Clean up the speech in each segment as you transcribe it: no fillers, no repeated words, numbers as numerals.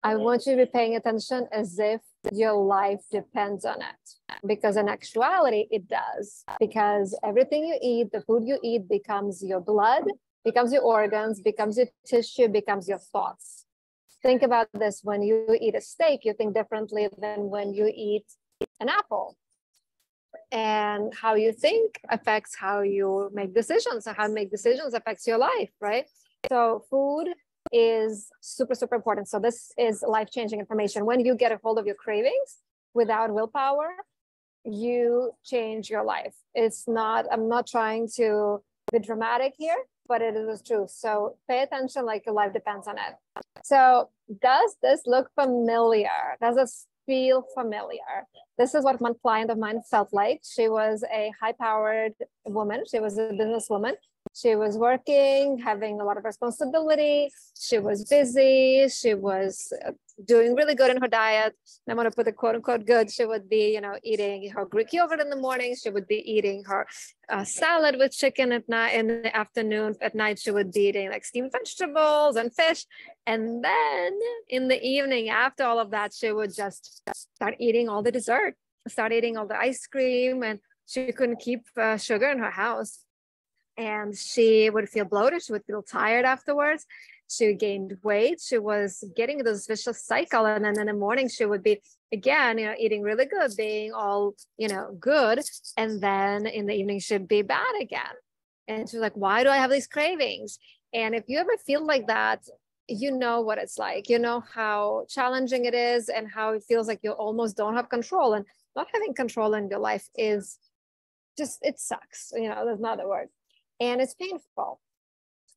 I want you to be paying attention as if your life depends on it. Because in actuality, it does. Because everything you eat, the food you eat becomes your blood, becomes your organs, becomes your tissue, becomes your thoughts. Think about this. When you eat a steak, you think differently than when you eat an apple. And how you think affects how you make decisions, and how you make decisions affects your life, right? So food is super, super important. So this is life-changing information. When you get a hold of your cravings without willpower, you change your life. It's not, I'm not trying to be dramatic here, but it is true. So pay attention, like your life depends on it. So does this look familiar? Does this feel familiar? This is what one client of mine felt like. She was a high-powered woman. She was a businesswoman. She was working, having a lot of responsibility. She was busy. She was doing really good in her diet. And I'm going to put the quote unquote good. She would be, eating her Greek yogurt in the morning. She would be eating her salad with chicken at night. In the afternoon, at night, she would be eating like steamed vegetables and fish. And then in the evening, after all of that, she would just start eating all the dessert, start eating all the ice cream, and she couldn't keep sugar in her house. And she would feel bloated. She would feel tired afterwards. She gained weight. She was getting this vicious cycle. And then in the morning, she would be, again, eating really good, being all, good. And then in the evening, she'd be bad again. And she's like, why do I have these cravings? And if you ever feel like that, you know what it's like. You know how challenging it is and how it feels like you almost don't have control. And not having control in your life is just, it sucks. There's not a word. And it's painful.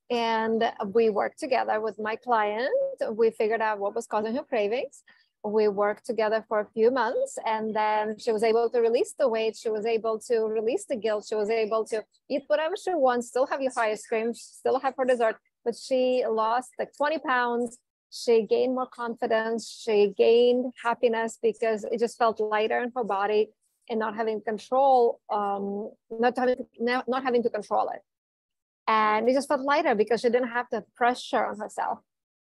And we worked together with my client. We figured out what was causing her cravings. We worked together for a few months, and then she was able to release the weight. She was able to release the guilt. She was able to eat whatever she wants, still have your ice cream, still have her dessert, but she lost like 20 pounds. She gained more confidence. She gained happiness because it just felt lighter in her body and not having control, not having to control it. And it just felt lighter because she didn't have the pressure on herself.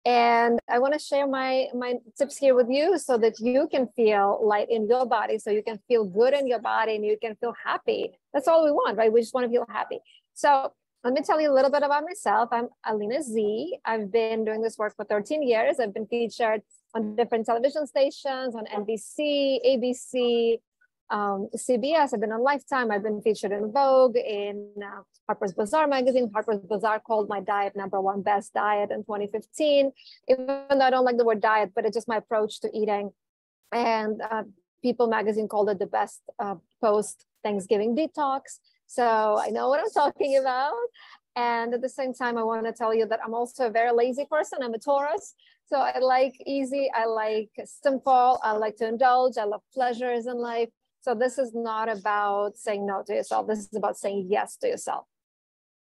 And I want to share my tips here with you so that you can feel light in your body, so you can feel good in your body and you can feel happy. That's all we want, right? We just want to feel happy. So let me tell you a little bit about myself. I'm Alina Z. I've been doing this work for 13 years. I've been featured on different television stations, on NBC, ABC, CBS. I've been on Lifetime. I've been featured in Vogue, in Harper's Bazaar magazine. Harper's Bazaar called my diet #1 best diet in 2015. Even though I don't like the word diet, but it's just my approach to eating. And People magazine called it the best post-Thanksgiving detox. So I know what I'm talking about. And at the same time, I want to tell you that I'm also a very lazy person. I'm a Taurus. So I like easy. I like simple. I like to indulge. I love pleasures in life. So this is not about saying no to yourself. This is about saying yes to yourself.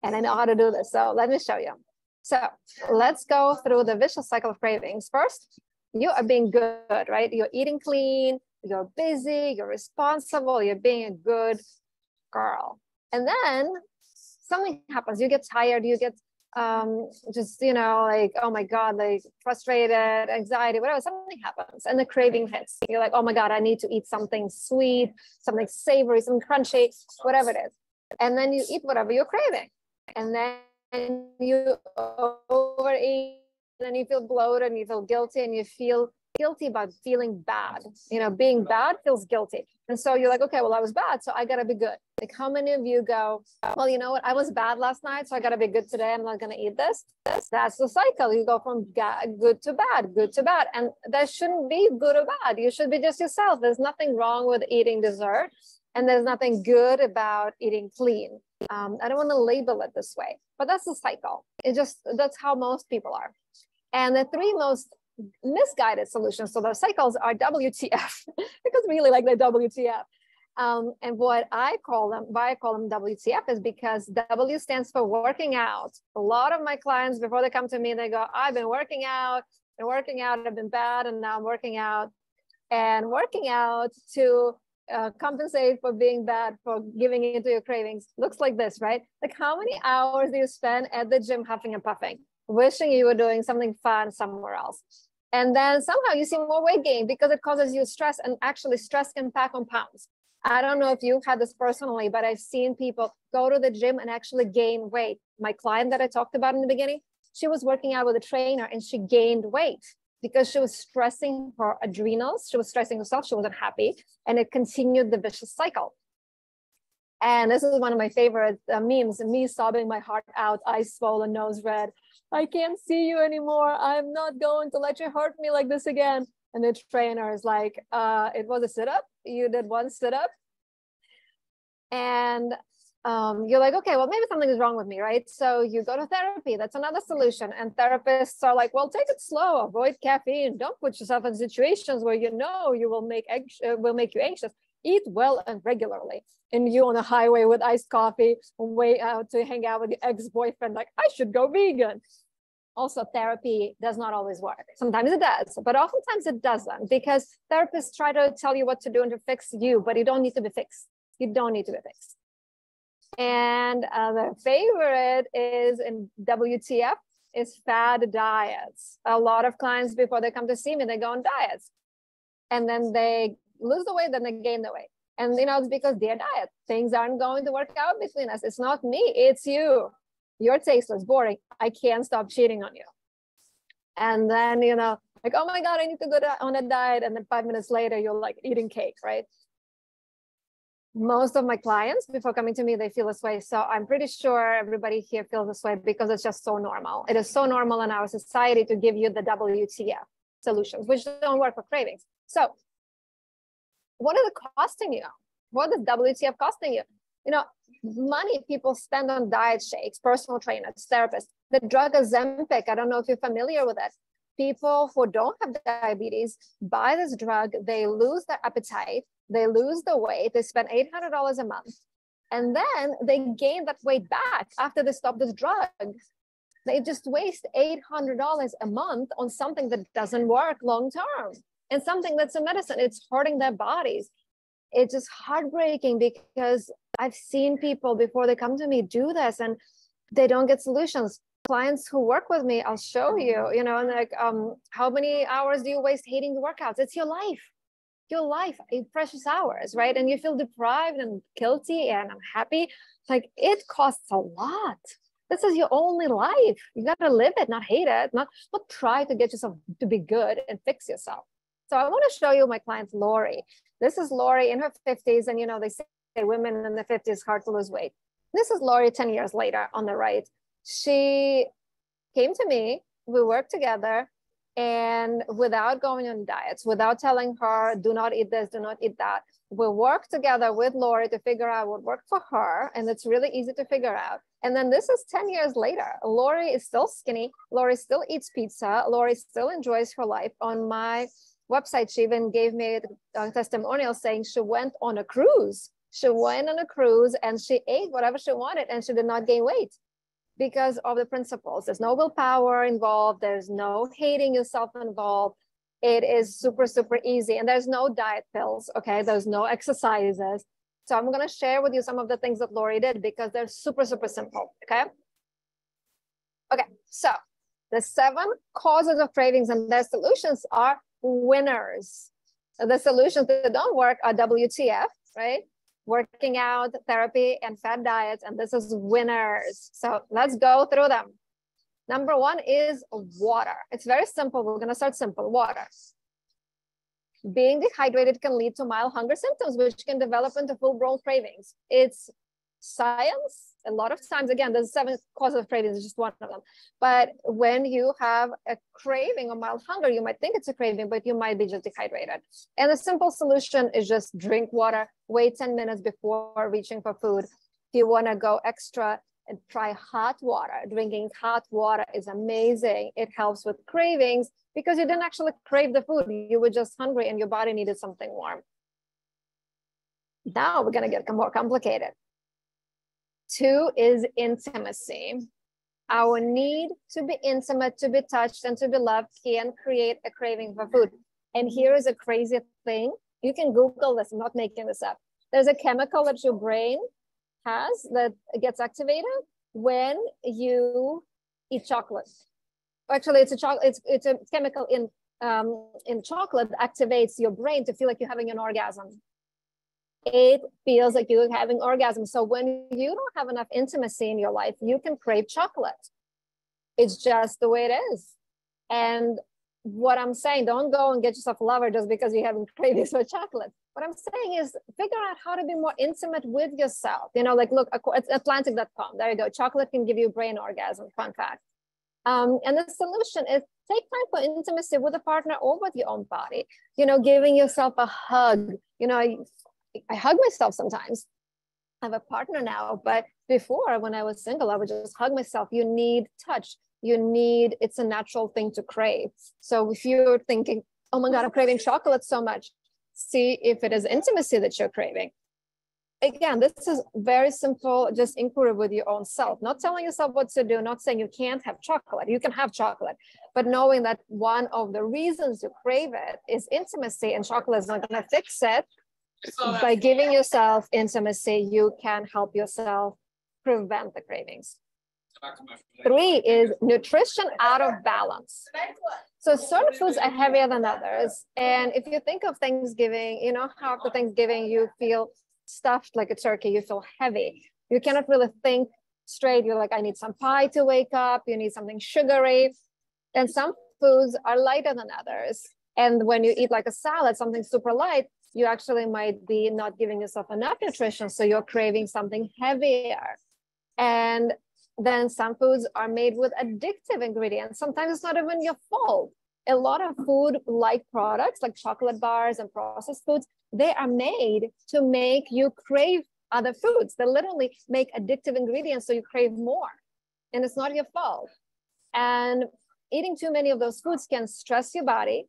And I know how to do this. So let me show you. So let's go through the vicious cycle of cravings. First, you are being good, right? You're eating clean, you're busy, you're responsible, you're being a good girl. And then something happens. You get tired, you get like, oh my God, like frustrated, anxiety, whatever, something happens and the craving hits. You're like, oh my God, I need to eat something sweet, something savory, something crunchy, whatever it is. And then you eat whatever you're craving. And then you overeat, and then you feel bloated and you feel guilty, and you feel guilty about feeling bad. Being bad feels guilty. And so you're like, okay, well, I was bad, so I gotta be good. Like, how many of you go, well, you know what? I was bad last night, so I gotta be good today. I'm not gonna eat this. That's the cycle. You go from good to bad, good to bad. And that shouldn't be good or bad. You should be just yourself. There's nothing wrong with eating dessert. And there's nothing good about eating clean. I don't want to label it this way, but that's the cycle. That's how most people are. And the three most misguided solutions to those cycles are WTF, because we really like the WTF. And why I call them WTF is because W stands for working out. A lot of my clients, before they come to me, they go, I've been working out, I've been bad, and now I'm working out. And working out to compensate for being bad, for giving into your cravings, looks like this, right? Like, how many hours do you spend at the gym huffing and puffing, wishing you were doing something fun somewhere else? And then somehow you see more weight gain because it causes you stress, and actually stress can pack on pounds. I don't know if you've had this personally, but I've seen people go to the gym and actually gain weight. My client that I talked about in the beginning, she was working out with a trainer and she gained weight because she was stressing her adrenals. She was stressing herself. She wasn't happy. And it continued the vicious cycle. And this is one of my favorite memes, me sobbing my heart out, eyes swollen, nose red. I can't see you anymore. I'm not going to let you hurt me like this again. And the trainer is like, it was a sit-up. You did one sit-up. And you're like, okay, well, maybe something is wrong with me, right? So you go to therapy. That's another solution. And therapists are like, well, take it slow, avoid caffeine. Don't put yourself in situations where you know you will make you anxious. Eat well and regularly. And you on a highway with iced coffee, way out to hang out with your ex-boyfriend, like, I should go vegan. Also, therapy does not always work. Sometimes it does, but oftentimes it doesn't, because therapists try to tell you what to do and to fix you, but you don't need to be fixed. You don't need to be fixed. And the favorite is in WTF is fad diets. A lot of clients, before they come to see me, they go on diets. And then they lose the weight, then they gain the weight. And it's because their diet. Things aren't going to work out between us. It's not me, it's you. You're tasteless, boring. I can't stop cheating on you. And then, like, oh my God, I need to go on a diet. And then 5 minutes later, you're like eating cake, right? Most of my clients, before coming to me, they feel this way. So I'm pretty sure everybody here feels this way because it's just so normal. It is so normal in our society to give you the WTF solutions, which don't work for cravings. So what is it costing you? What is WTF costing you? Money people spend on diet shakes, personal trainers, therapists. The drug Ozempic, I don't know if you're familiar with it. People who don't have diabetes buy this drug, they lose their appetite, they lose the weight, they spend $800 a month, and then they gain that weight back after they stop this drug. They just waste $800 a month on something that doesn't work long term, and something that's a medicine. It's hurting their bodies. It's just heartbreaking because I've seen people before they come to me do this and they don't get solutions. Clients who work with me, I'll show you, and like, how many hours do you waste hating the workouts? It's your life, precious hours, right? And you feel deprived and guilty and unhappy. Like, it costs a lot. This is your only life. You got to live it, not hate it, not try to get yourself to be good and fix yourself. So I want to show you my client, Lori. This is Lori in her 50s. And, they say women in the 50s hard to lose weight. This is Lori 10 years later on the right. She came to me, we worked together, and without going on diets, without telling her, do not eat this, do not eat that, we worked together with Lori to figure out what worked for her. And it's really easy to figure out. And then this is 10 years later. Lori is still skinny. Lori still eats pizza. Lori still enjoys her life. On my website, she even gave me a testimonial saying she went on a cruise. She went on a cruise and she ate whatever she wanted and she did not gain weight because of the principles. There's no willpower involved. There's no hating yourself involved. It is super, super easy. And there's no diet pills, okay? There's no exercises. So I'm gonna share with you some of the things that Lori did because they're super, super simple, okay? Okay, so the 7 causes of cravings and their solutions are winners. So the solutions that don't work are WTF, right? Working out, therapy, and fad diets, and this is winners. So let's go through them. Number 1 is water. It's very simple. We're gonna start simple, water. Being dehydrated can lead to mild hunger symptoms, which can develop into full-blown cravings. It's science. A lot of times, again, there's 7 causes of cravings, it's just one of them. But when you have a craving or mild hunger, you might think it's a craving, but you might be just dehydrated. And the simple solution is just drink water, wait 10 minutes before reaching for food. If you wanna go extra, and try hot water. Drinking hot water is amazing. It helps with cravings because you didn't actually crave the food. You were just hungry and your body needed something warm. Now we're gonna get more complicated. 2 is intimacy. Our need to be intimate, to be touched, and to be loved can create a craving for food. And here is a crazy thing. You can Google this, I'm not making this up. There's a chemical that your brain has that gets activated when you eat chocolate. Actually, it's a chemical in in chocolate activates your brain to feel like you're having an orgasm. It feels like you're having orgasm. So when you don't have enough intimacy in your life, you can crave chocolate. It's just the way it is. And what I'm saying, don't go and get yourself a lover just because you're having cravings for chocolate. What I'm saying is figure out how to be more intimate with yourself. You know, like look, it's Atlantic.com. There you go. Chocolate can give you brain orgasm. Fun fact. And the solution is take time for intimacy with a partner or with your own body. You know, giving yourself a hug. You know, I hug myself sometimes. I have a partner now, but before when I was single, I would just hug myself. You need touch. It's a natural thing to crave. So if you're thinking, oh my God, I'm craving chocolate so much, see if it is intimacy that you're craving. Again, this is very simple, just inquiry with your own self, not telling yourself what to do, not saying you can't have chocolate. You can have chocolate, but knowing that one of the reasons you crave it is intimacy, and chocolate is not going to fix it. By giving yourself intimacy, you can help yourself prevent the cravings. 3 is nutrition out of balance. So certain foods are heavier than others. And if you think of Thanksgiving, you know how after Thanksgiving you feel stuffed like a turkey, you feel heavy. You cannot really think straight. You're like, I need some pie to wake up. You need something sugary. And some foods are lighter than others. And when you eat like a salad, something super light, you actually might be not giving yourself enough nutrition. So you're craving something heavier. And then some foods are made with addictive ingredients. Sometimes it's not even your fault. A lot of food-like products like chocolate bars and processed foods, they are made to make you crave other foods. They literally make addictive ingredients so you crave more. And it's not your fault. And eating too many of those foods can stress your body,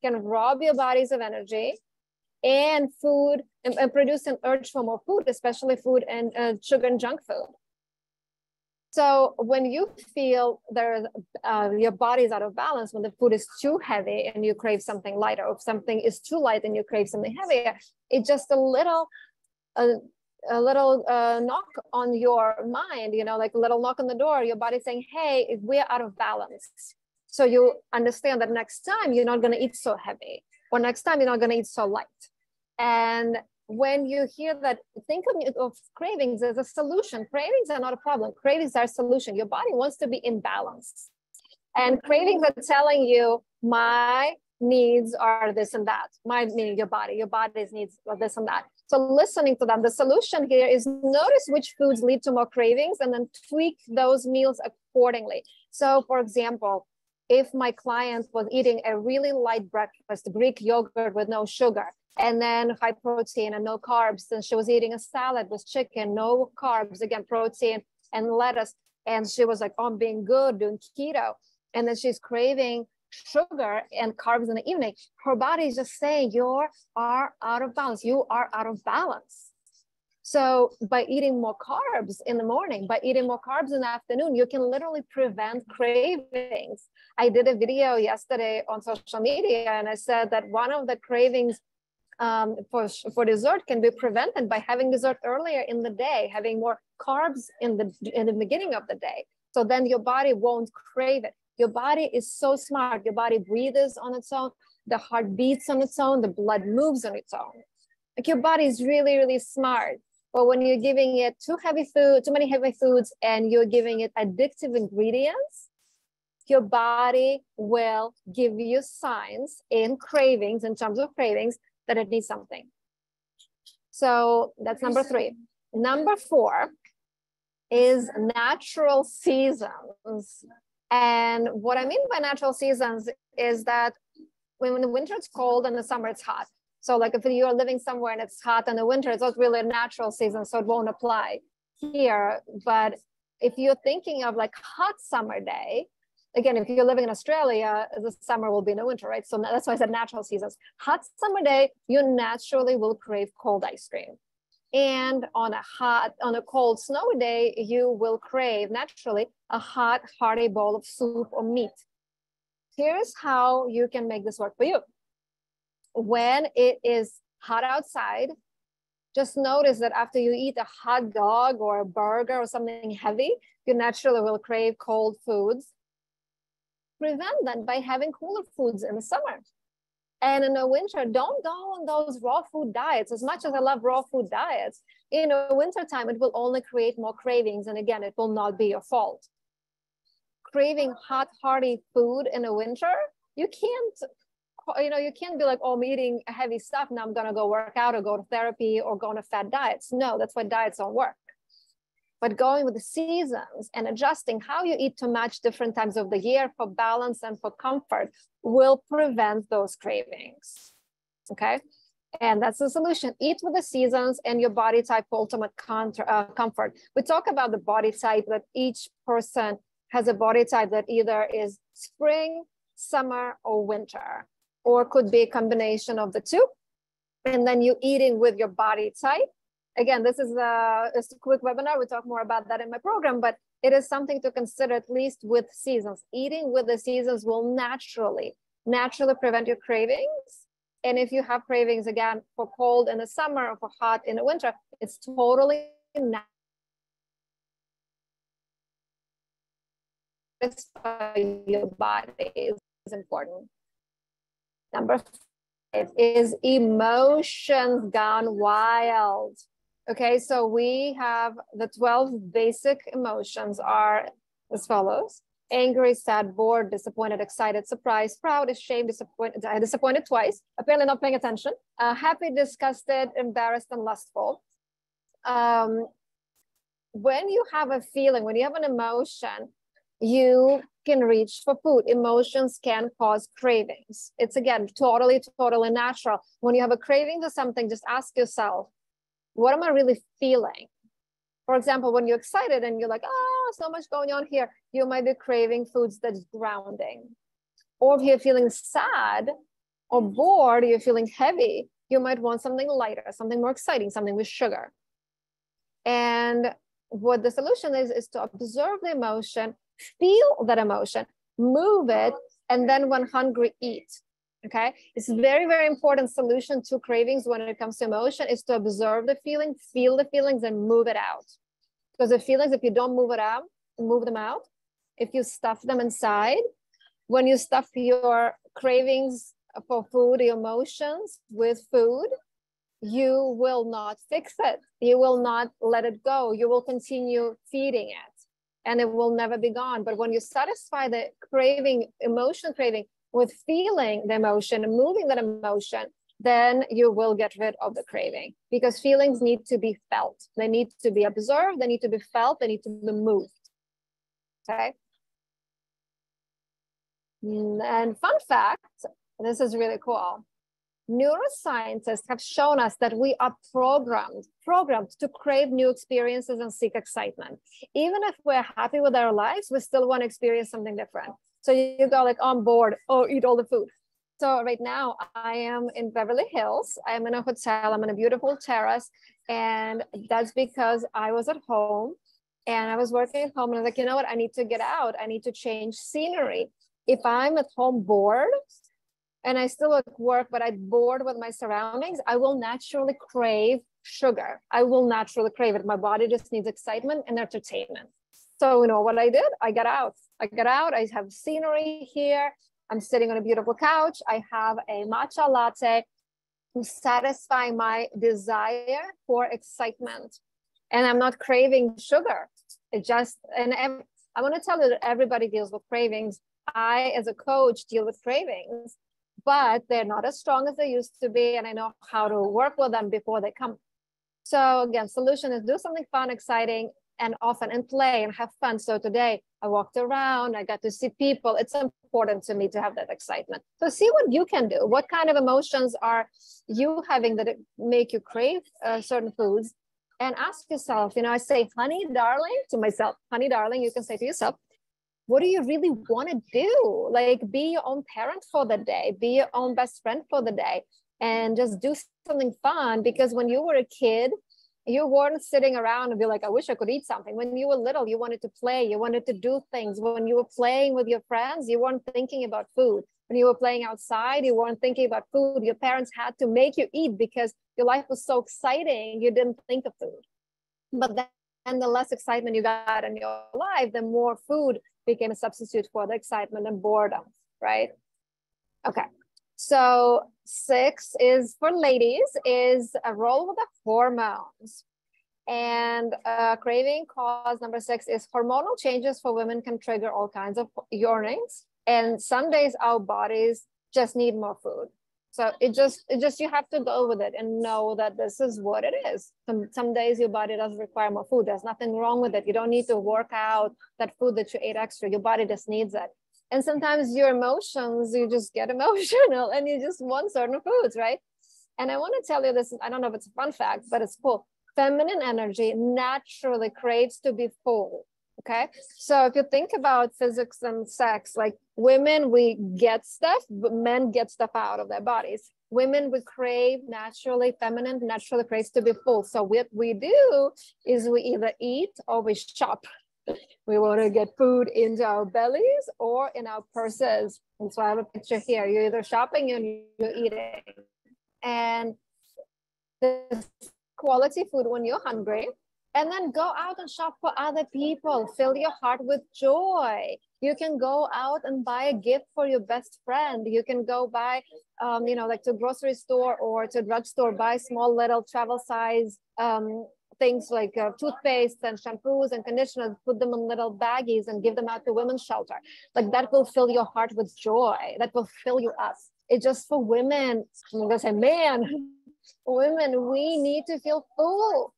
can rob your bodies of energy, and produce an urge for more food, especially food and sugar and junk food. So when you feel your body is out of balance, when the food is too heavy and you crave something lighter, or if something is too light and you crave something heavier, it's just a little knock on your mind, you know, like a little knock on the door, your body saying, hey, we're out of balance. So you understand that next time you're not going to eat so heavy, or next time you're not going to eat so light. And when you hear that, think of cravings as a solution. Cravings are not a problem. Cravings are a solution. Your body wants to be in balance. And cravings are telling you, my needs are this and that. Meaning your body's needs are this and that. So listening to them, the solution here is notice which foods lead to more cravings and then tweak those meals accordingly. So for example, if my client was eating a really light breakfast, Greek yogurt with no sugar, and then high protein and no carbs, then she was eating a salad with chicken, no carbs, again, protein and lettuce. And she was like, oh, I'm being good, doing keto. And then she's craving sugar and carbs in the evening. Her body is just saying, you are out of balance. You are out of balance. So by eating more carbs in the morning, by eating more carbs in the afternoon, you can literally prevent cravings. I did a video yesterday on social media, and I said that one of the cravings for dessert can be prevented by having dessert earlier in the day, having more carbs in the beginning of the day. So then your body won't crave it. Your body is so smart. Your body breathes on its own. The heart beats on its own. The blood moves on its own. Like your body is really, really smart. But when you're giving it too many heavy foods, and you're giving it addictive ingredients, your body will give you signs in cravings, in terms of cravings, that it needs something. So that's number 3. Number 4 is natural seasons. And what I mean by natural seasons is that when in the winter it's cold and the summer it's hot. So like if you're living somewhere and it's hot in the winter, it's not really a natural season, so it won't apply here. But if you're thinking of like hot summer day, again, if you're living in Australia, the summer will be in the winter, right? So that's why I said natural seasons. Hot summer day, you naturally will crave cold ice cream. And on a cold, snowy day, you will crave naturally a hot, hearty bowl of soup or meat. Here's how you can make this work for you. When it is hot outside, just notice that after you eat a hot dog or a burger or something heavy, you naturally will crave cold foods. prevent that by having cooler foods in the summer. And in the winter, don't go on those raw food diets. As much as I love raw food diets, in the wintertime, it will only create more cravings. And again, it will not be your fault. Craving hot, hearty food in the winter, you can't be like, oh, I'm eating heavy stuff. Now I'm going to go work out or go to therapy or go on a fat diet. No, that's why diets don't work. But going with the seasons and adjusting how you eat to match different times of the year for balance and for comfort will prevent those cravings. Okay. And that's the solution. Eat with the seasons and your body type for ultimate comfort. We talk about the body type, that each person has a body type that either is spring, summer, or winter, or could be a combination of the two. And then you eating with your body type. Again, this is a quick webinar. We talk more about that in my program, but it is something to consider, at least with seasons. Eating with the seasons will naturally prevent your cravings. And if you have cravings, again, for cold in the summer or for hot in the winter, it's totally natural. Your body is important. Number 5 is emotions gone wild. Okay, so we have the 12 basic emotions are as follows: angry, sad, bored, disappointed, excited, surprised, proud, ashamed, disappointed twice, apparently not paying attention, happy, disgusted, embarrassed, and lustful. When you have a feeling, when you have an emotion, you can reach for food. Emotions can cause cravings. It's, again, totally natural. When you have a craving for something, just ask yourself, what am I really feeling? For example, when you're excited and you're like, oh, so much going on here, you might be craving foods that's grounding. Or if you're feeling sad or bored, you're feeling heavy, you might want something lighter, something more exciting, something with sugar. And what the solution is to observe the emotion, feel that emotion, move it, and then when hungry, eat. Okay, it's a very, very important solution to cravings when it comes to emotion is to observe the feeling, feel the feelings, and move it out. Because the feelings, if you don't move them out, if you stuff them inside, when you stuff your cravings for food, your emotions with food, you will not fix it. You will not let it go. You will continue feeding it and it will never be gone. But when you satisfy the craving, emotion craving, with feeling the emotion and moving that emotion, then you will get rid of the craving, because feelings need to be felt. They need to be observed. They need to be felt. They need to be moved. Okay. And fun fact, this is really cool. Neuroscientists have shown us that we are programmed to crave new experiences and seek excitement. Even if we're happy with our lives, we still want to experience something different. So you go like, oh, I'm bored, or eat all the food. So right now I am in Beverly Hills. I'm in a hotel. I'm in a beautiful terrace. And that's because I was at home and I was working at home and I was like, you know what? I need to get out. I need to change scenery. If I'm at home bored and I still at work, but I'm bored with my surroundings, I will naturally crave sugar. I will naturally crave it. My body just needs excitement and entertainment. So you know what I did? I got out. I have scenery here. I'm sitting on a beautiful couch. I have a matcha latte to satisfy my desire for excitement. And I'm not craving sugar. I want to tell you that everybody deals with cravings. I, as a coach, deal with cravings, but they're not as strong as they used to be. And I know how to work with them before they come. So again, solution is do something fun, exciting, and often, and play and have fun. So today I walked around, I got to see people. It's important to me to have that excitement. So see what you can do. What kind of emotions are you having that make you crave certain foods? And ask yourself, I say, honey, darling, to myself, honey, darling, you can say to yourself, what do you really want to do? Like, be your own parent for the day, be your own best friend for the day, and just do something fun. Because when you were a kid, you weren't sitting around and be like, I wish I could eat something. When you were little, you wanted to play, you wanted to do things. When you were playing with your friends, you weren't thinking about food. When you were playing outside, you weren't thinking about food. Your parents had to make you eat because your life was so exciting, you didn't think of food. But then the less excitement you got in your life, the more food became a substitute for the excitement and boredom, right? Okay. So 6 is for ladies, is a role with the hormones. And craving cause number 6 is hormonal changes for women can trigger all kinds of yearnings. And some days our bodies just need more food. So it just you have to go with it and know that this is what it is. Some days your body doesn't require more food. There's nothing wrong with it. You don't need to work out that food that you ate extra. Your body just needs it. And sometimes your emotions, you just get emotional and you just want certain foods, right? And I want to tell you this, I don't know if it's a fun fact, but it's cool. Feminine energy naturally craves to be full. Okay. So if you think about physics and sex, like women, we get stuff, but men get stuff out of their bodies. Women, we crave naturally, feminine naturally craves to be full. So what we do is we either eat or we shop. We want to get food into our bellies or in our purses. And so I have a picture here. You're either shopping or you're eating. And the quality food when you're hungry, and then go out and shop for other people. Fill your heart with joy. You can go out and buy a gift for your best friend. You can go buy, like to a grocery store or to a drugstore, buy small little travel size things like toothpaste and shampoos and conditioners, put them in little baggies and give them out to women's shelter. Like that will fill your heart with joy. That will fill you up. It's just for women. I'm gonna say, man, women, we need to feel full.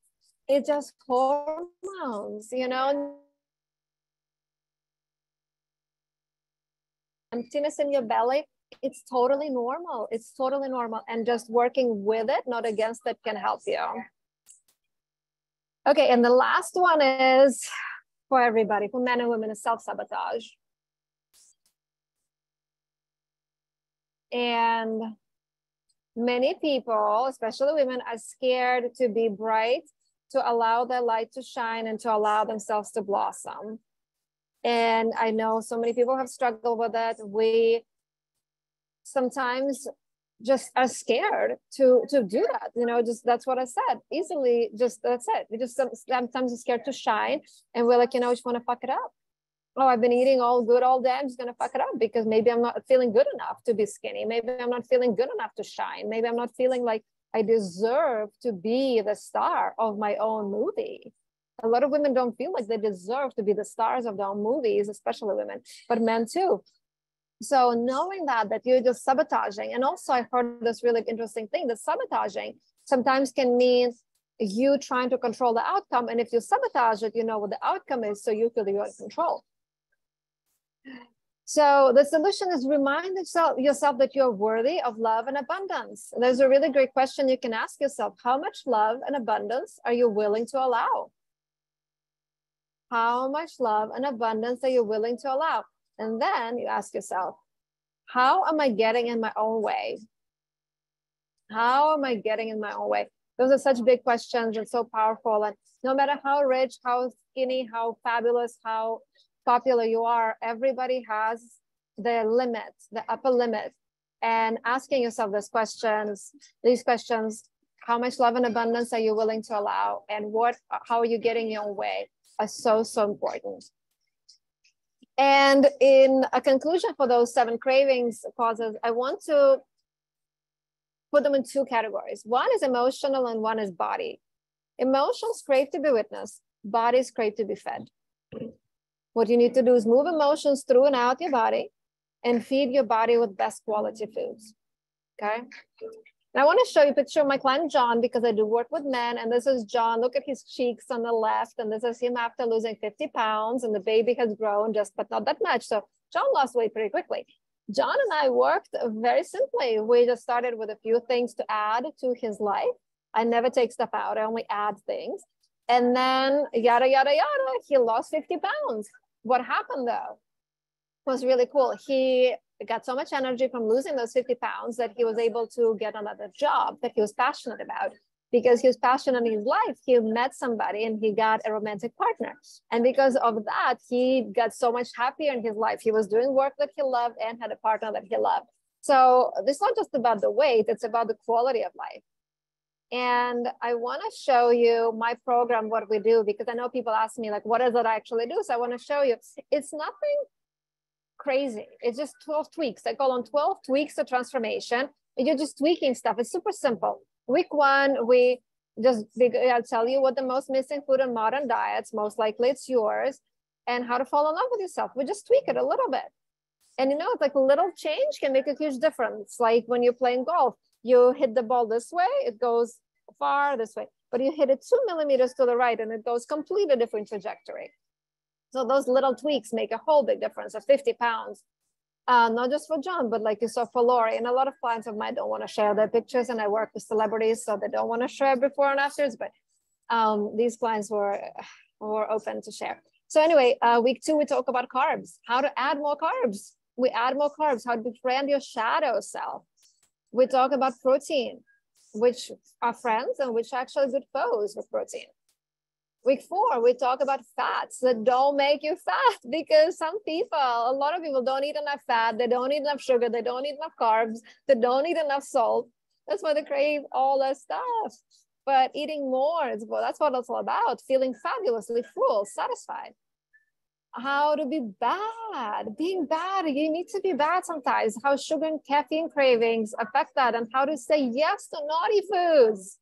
It's just hormones, emptiness in your belly. It's totally normal. It's totally normal. And just working with it, not against it, can help you. Okay, and the last one is for everybody, for men and women, is self-sabotage. And many people, especially women, are scared to be bright, to allow their light to shine and to allow themselves to blossom. And I know so many people have struggled with it. We sometimes just are scared to do that, just that's what I said, easily, just that's it. We just sometimes are scared to shine, and we're like, we just want to fuck it up. Oh, I've been eating all good all day, I'm just gonna fuck it up because maybe I'm not feeling good enough to be skinny. Maybe I'm not feeling good enough to shine. Maybe I'm not feeling like I deserve to be the star of my own movie. A lot of women don't feel like they deserve to be the stars of their own movies, especially women, but men too. So knowing that you're just sabotaging. And also I heard this really interesting thing, that sabotaging sometimes can mean you trying to control the outcome. And if you sabotage it, you know what the outcome is, so you feel that you're in control. So the solution is remind yourself that you're worthy of love and abundance. There's a really great question you can ask yourself. How much love and abundance are you willing to allow? How much love and abundance are you willing to allow? And then you ask yourself, how am I getting in my own way? How am I getting in my own way? Those are such big questions and so powerful. And no matter how rich, how skinny, how fabulous, how popular you are, everybody has their limit, the upper limit. And asking yourself these questions, how much love and abundance are you willing to allow? And how are you getting your own way, are so, so important. And in a conclusion for those 7 cravings causes, I want to put them in 2 categories. One is emotional and one is body. Emotions crave to be witnessed, bodies crave to be fed. What you need to do is move emotions through and out your body and feed your body with best quality foods, okay? And I want to show you a picture of my client, John, because I do work with men. And this is John. Look at his cheeks on the left. And this is him after losing 50 pounds. And the baby has grown but not that much. So John lost weight pretty quickly. John and I worked very simply. We just started with a few things to add to his life. I never take stuff out. I only add things. And then yada, yada, yada, he lost 50 pounds. What happened though was really cool. He got so much energy from losing those 50 pounds that he was able to get another job that he was passionate about. Because he was passionate in his life, he met somebody and he got a romantic partner. And because of that, he got so much happier in his life. He was doing work that he loved and had a partner that he loved. So this is not just about the weight, it's about the quality of life. And I want to show you my program, what we do, because I know people ask me like, what does it actually do? So I want to show you. It's nothing crazy. It's just 12 tweaks. I call on 12 tweaks of transformation. You're just tweaking stuff. It's super simple. Week one, I'll tell you what the most missing food in modern diets, most likely it's yours, and how to fall in love with yourself. We just tweak it a little bit. And it's like a little change can make a huge difference. Like when you're playing golf, you hit the ball this way, it goes far this way, but you hit it 2 millimeters to the right and it goes completely different trajectory. So those little tweaks make a whole big difference of 50 pounds. Not just for John, but like you saw for Lori. And a lot of clients of mine don't want to share their pictures, and I work with celebrities, so they don't want to share before and afters, but these clients were open to share. So anyway, week 2, we talk about carbs, how to add more carbs. We add more carbs, how to befriend your shadow self. We talk about protein, which are friends and which are actually good foes with protein. Week 4, we talk about fats that don't make you fat, because a lot of people don't eat enough fat, they don't eat enough sugar, they don't eat enough carbs, they don't eat enough salt. That's why they crave all that stuff. But eating more, that's what it's all about, feeling fabulously full, satisfied. How to be bad, being bad, you need to be bad sometimes, how sugar and caffeine cravings affect that, and how to say yes to naughty foods.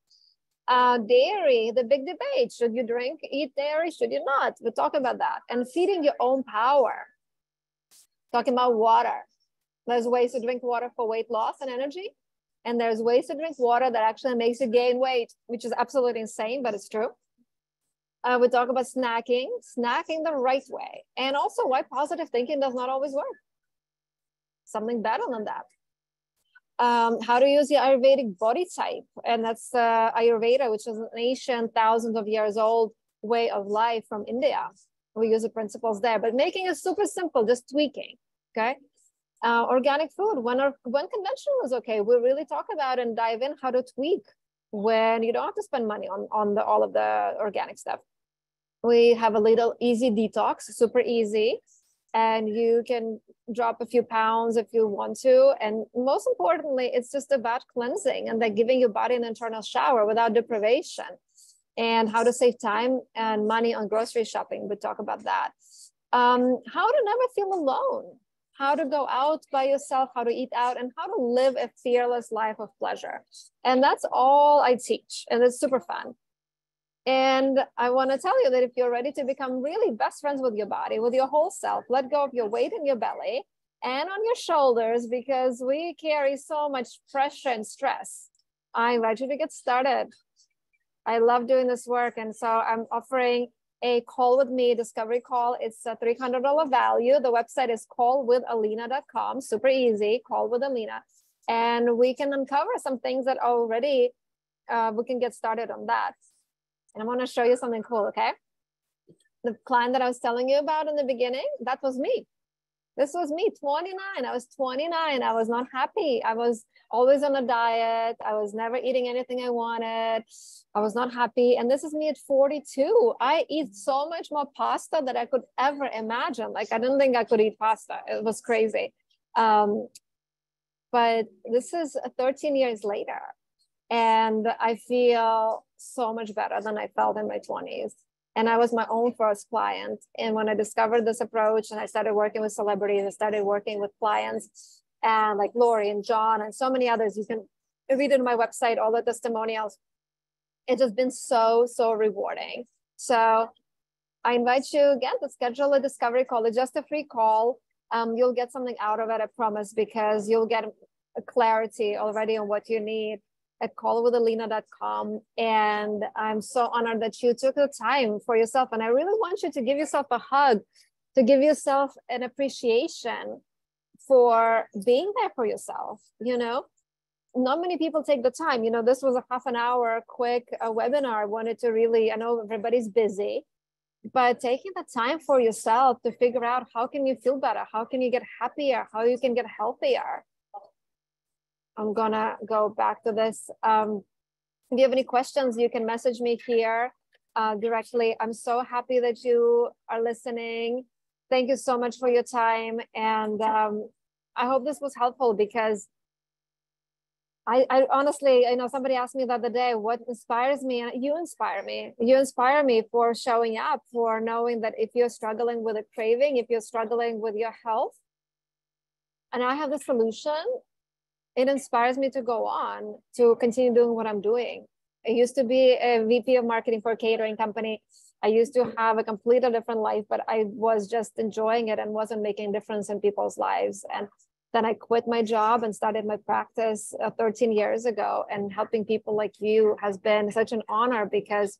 Dairy, the big debate, should you eat dairy, should you not? We'll talk about that. And feeding your own power. Talking about water. There's ways to drink water for weight loss and energy. And there's ways to drink water that actually makes you gain weight, which is absolutely insane, but it's true. We talk about snacking the right way. And also why positive thinking does not always work. Something better than that. How to use the Ayurvedic body type. And that's Ayurveda, which is an ancient, thousands of years old way of life from India. We use the principles there, but making it super simple, just tweaking, okay? Organic food, when conventional is okay, we really talk about and dive in how to tweak when you don't have to spend money on all of the organic stuff. We have a little easy detox, super easy. And you can drop a few pounds if you want to. And most importantly, it's just about cleansing and like giving your body an internal shower without deprivation, and how to save time and money on grocery shopping. We talk about that. How to never feel alone, how to go out by yourself, how to eat out, and how to live a fearless life of pleasure. And that's all I teach. And it's super fun. And I want to tell you that if you're ready to become really best friends with your body, with your whole self, let go of your weight in your belly and on your shoulders, because we carry so much pressure and stress. I invite you to get started. I love doing this work. And so I'm offering a call with me, discovery call. It's a $300 value. The website is callwithalina.com. Super easy, call with Alina. And we can uncover some things that already we can get started on that. And I want to show you something cool, okay? The client that I was telling you about in the beginning, that was me. This was me, 29. I was 29. I was not happy. I was always on a diet. I was never eating anything I wanted. I was not happy. And this is me at 42. I eat so much more pasta than I could ever imagine. Like, I didn't think I could eat pasta. It was crazy. But this is 13 years later. And I feel so much better than I felt in my 20s. And I was my own first client. And when I discovered this approach and I started working with celebrities, I started working with clients and like Lori and John and so many others. You can read it on my website, all the testimonials. It's just been so, so rewarding. So I invite you again to schedule a discovery call. It's just a free call. You'll get something out of it, I promise, because you'll get a clarity already on what you need at callwithalina.com. And I'm so honored that you took the time for yourself. And I really want you to give yourself a hug, to give yourself an appreciation for being there for yourself. You know, not many people take the time. You know, this was a half an hour quick webinar. I wanted to really, I know everybody's busy, but taking the time for yourself to figure out how can you feel better? How can you get happier? How you can get healthier? I'm gonna go back to this. If you have any questions, you can message me here directly. I'm so happy that you are listening. Thank you so much for your time. And I hope this was helpful, because I honestly, somebody asked me the other day, what inspires me? And you inspire me. You inspire me for showing up, for knowing that if you're struggling with a craving, if you're struggling with your health, and I have the solution, it inspires me to go on, to continue doing what I'm doing. I used to be a VP of marketing for a catering company. I used to have a completely different life, but I was just enjoying it and wasn't making a difference in people's lives. And then I quit my job and started my practice 13 years ago. And helping people like you has been such an honor, because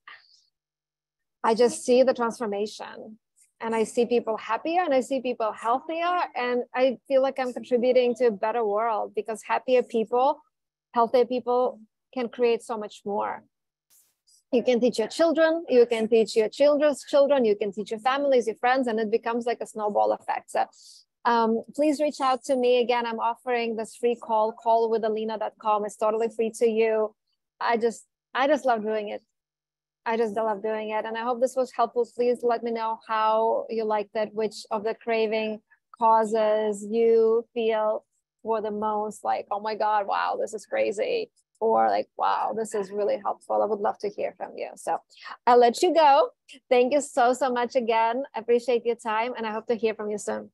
I just see the transformation, and I see people happier, and I see people healthier, and I feel like I'm contributing to a better world, because happier people, healthier people can create so much more. You can teach your children, you can teach your children's children, you can teach your families, your friends, and it becomes like a snowball effect. So please reach out to me. Again, I'm offering this free callwithalina.com. It's totally free to you. I just love doing it. I just love doing it. And I hope this was helpful. Please let me know how you liked it, which of the craving causes you feel were the most like, oh my God, wow, this is crazy. Or like, wow, this is really helpful. I would love to hear from you. So I'll let you go. Thank you so much again. I appreciate your time, and I hope to hear from you soon.